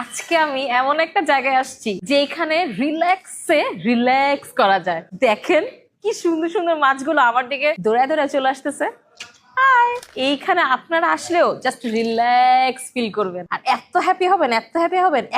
আজকে আমি এমন একটা জায়গায় আসছি যেখানে রিল্যাক্স করা যায়। দেখেন কি সুন্দর সুন্দর মাছগুলো আমার দিকে দৌড়ায় দৌড়ায় চলে আসতেছে। হাই, এইখানে আপনারা আসলেও জাস্ট রিল্যাক্স ফিল করবেন আর এত হ্যাপি হবেন,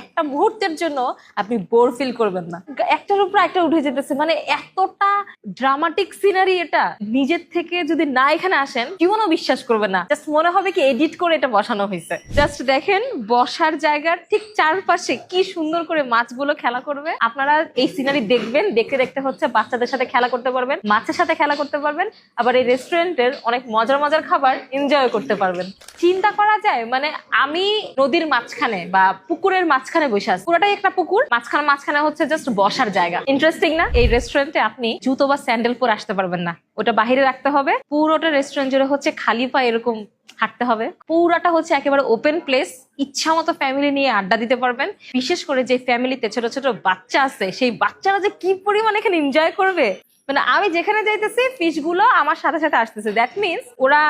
একটা মুহূর্তের জন্য আপনি বোর ফিল করবেন না। একটার উপর একটা উঠে যেতেছে, মানে এতটা ড্রামাটিক সিনারি। এটা নিজের থেকে যদি না এখানে আসেন কেউও বিশ্বাস করবে না, জাস্ট মনে হবে কি এডিট করে এটা বসানো হয়েছে। জাস্ট দেখেন বসার জায়গার ঠিক চারপাশে কি সুন্দর করে মাছগুলো খেলা করবে। আপনারা এই সিনারি দেখবেন, দেখতে দেখতে হচ্ছে বাচ্চাদের সাথে খেলা করতে পারবেন, মাছের সাথে খেলা করতে পারবেন, আবার এই রেস্টুরেন্টের অনেক মজার মজার খাবার এনজয় করতে পারবেন। চিন্তা করা যায়, মানে আমি নদীর মাঝখানে বা পুকুরের মাঝখানে বসে আছি। পুরোটাই একটা পুকুর, মাঝখানে হচ্ছে জাস্ট বসার জায়গা। ইন্টারেস্টিং না? এই রেস্টুরেন্টে আপনি জুতো বা স্যান্ডেল পরে আসতে পারবেন না, ওটা বাহিরে রাখতে হবে। পুরোটা রেস্টুরেন্ট জুড়ে হচ্ছে খালি পায়ে এরকম হাঁটতে হবে। পুরাটা হচ্ছে একেবারে ওপেন প্লেস, ইচ্ছা মতো ফ্যামিলি নিয়ে আড্ডা দিতে পারবেন। বিশেষ করে যে ফ্যামিলিতে ছোট ছোট বাচ্চা আছে, সেই বাচ্চারা যে কি পরিমাণ এখানে এনজয় করবে। মানে আমি যেখানে যাইতেছি ফিশ গুলো আমার সাথে সাথে আসতেছে। দ্যাট মিনস ওরা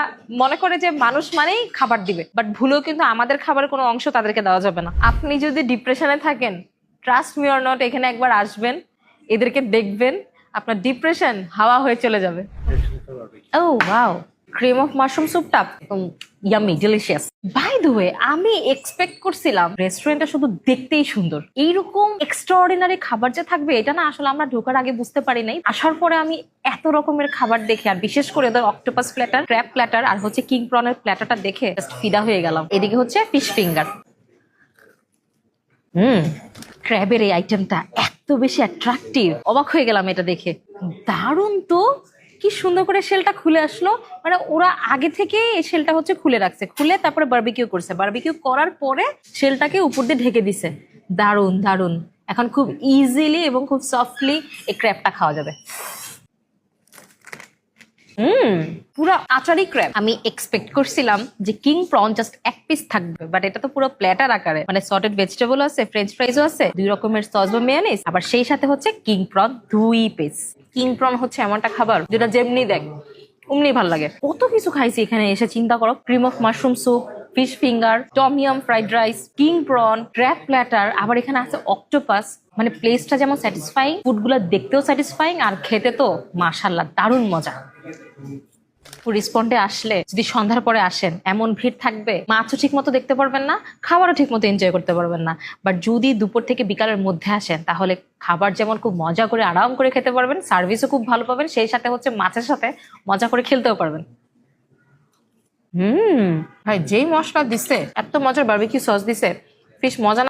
মনে করে যে মানুষ মানেই খাবার দিবে, বাট ভুলেও কিন্তু আমাদের খাবারের কোনো অংশ তাদেরকে দেওয়া যাবে না। আপনি যদি ডিপ্রেশনে থাকেন, ট্রাস্ট মি অর নট, এখানে একবার আসবেন, এদেরকে দেখবেন, আপনার ডিপ্রেশন হাওয়া হয়ে চলে যাবে। Oh wow, cream of mushroom স্যুপটা yummy, delicious. By the way, আমি এক্সপেক্ট করছিলাম রেস্টুরেন্টটা শুধু দেখতেই সুন্দর, এইরকম এক্সট্রাঅর্ডিনারি খাবার যে থাকবে এটা না আসলে আমরা ঢোকার আগে বুঝতে পারি নাই। আসার পরে আমি এত রকমের খাবার দেখে, আর বিশেষ করে ওদের অক্টোপাস প্ল্যাটার, ক্র্যাব প্ল্যাটার আর হচ্ছে কিং প্রনের প্ল্যাটারটা দেখে জাস্ট ফিদা হয়ে গেলাম। এদিকে হচ্ছে ফিশ ফিঙ্গার। ক্র্যাবের এই আইটেমটা এত বেশি অ্যাট্রাকটিভ, অবাক হয়ে গেলাম এটা দেখে। দারুণ তো, কি সুন্দর করে শেলটা খুলে আসলো। মানে ওরা আগে থেকে এই শেলটা হচ্ছে খুলে রাখছে, খুলে তারপরে বারবিকিউ করছে, বারবিকিউ করার পরে শেলটাকে উপর দিয়ে ঢেকে দিছে। দারুণ দারুণ। এখন খুব ইজিলি এবং খুব সফটলি এই ক্র্যাবটা খাওয়া যাবে। পুরো আচারি ক্র্যাব। আমি এক্সপেক্ট করছিলাম যে কিং প্রন জাস্ট এক পিস থাকবে, বাট এটা তো পুরো প্ল্যাটার আকারে। মানে সটেড ভেজিটেবল আছে, ফ্রেঞ্চ ফ্রাইজও আছে, 2 রকমের সস বা মেয়োনিজ, আবার সেই সাথে হচ্ছে king prawn 2 piece. King prawn হচ্ছে এমনটা খাবার যেটা যেমনি দেখ অমনি ভাল লাগে। কত কিছু খাইছি এখানে এসে, চিন্তা করো। Cream of mushroom soup, fish finger, tom yum fried rice, king prawn, crab platter, আবার এখানে আছে অক্টোপাস। মানে প্লেসটা যেমন স্যাটিসফাইং, ফুডগুলো দেখতেও স্যাটিসফাইং, আর খেতে তো মাশাআল্লাহ দারুণ মজা। রিসপন্ডে আসলে যদি সন্ধ্যার পরে আসেন, এমন ভিড় থাকবে, মাছও ঠিক মতো দেখতে পারবেন না, খাবারও ঠিক মতো এনজয় করতে পারবেন না। বাট যদি দুপুর থেকে বিকালের মধ্যে আসেন, তাহলে খাবার যেমন খুব মজা করে আরাম করে খেতে পারবেন, সার্ভিসও খুব ভালো পাবেন, সেই সাথে হচ্ছে মাছের সাথে মজা করে খেলতেও পারবেন। ভাই যেই মশলা দিছে, এত মজার বারবিকিউ সস দিছে, ফিশ মজা না